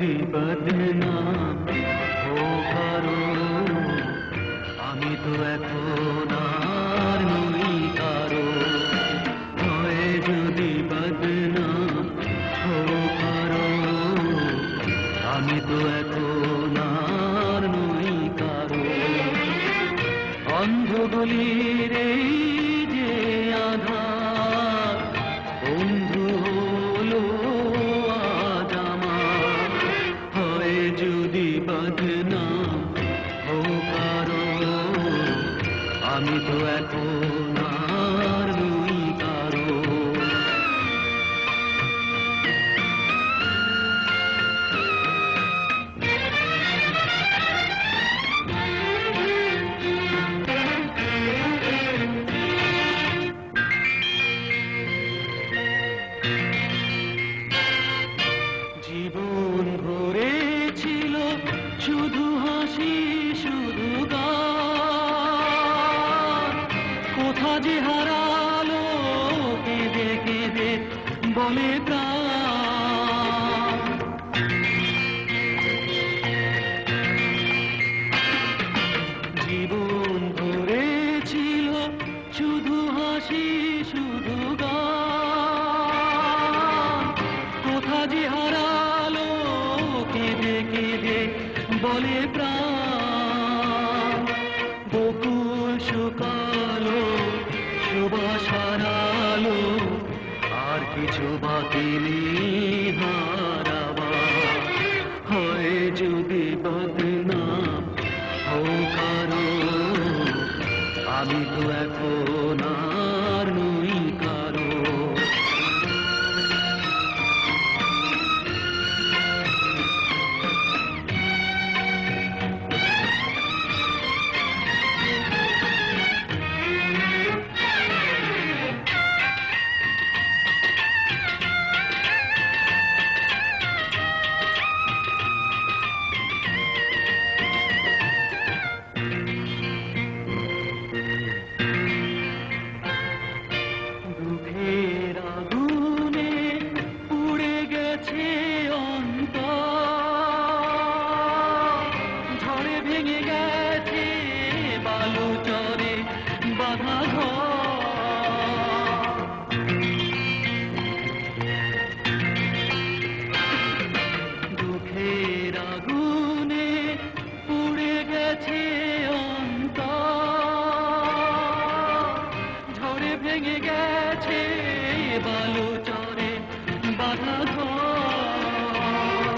যদি বদনাম হো কারো, আমি তো এখন আর নই কারো। হয় যদি বদনাম হো কারো, আমি তো এখন আর নই কারো। অন্ধ গলির এই যে আধার, বন্ধু হলো আজ আমার। হয় যদি বদনাম হো কারো, আমি তো এখন আর নই কারো। জীবন ভরে ছিল শুধু হাসি শুধু গান, কোথা যে হারালো কেঁদে কেঁদে বলে প্রাণ। জীবন ভরে ছিল শুধু হাসি শুধু গান, কোথা যে হারালো কেঁদে কেঁদে বলে প্রাণ। বকুল শুকালো সুবাস হারালো, আর কিছু বাকি নেই হারাবার। হয় যদি বদনাম হো কারো, আমি তো এখন আর নই কারো। দুঃখের আগুনে পুড়ে গেছে অন্তর, ঝড়ে ভেঙে গেছে বালু চরে বাঁধা ঘর। দুঃখের আগুনে পুড়ে গেছে অন্তর, ঝড়ে ভেঙে গেছে বালু চরে বাঁধা ঘর।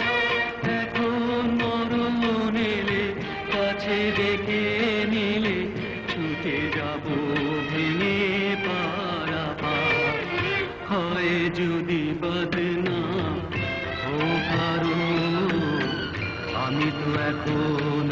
এখন মরণ এলে কাছে ডেকে নিলে ছুটে যাব ভেঙে পারাপার। হয় যদি বদনাম হো কারো, আমি তো এখন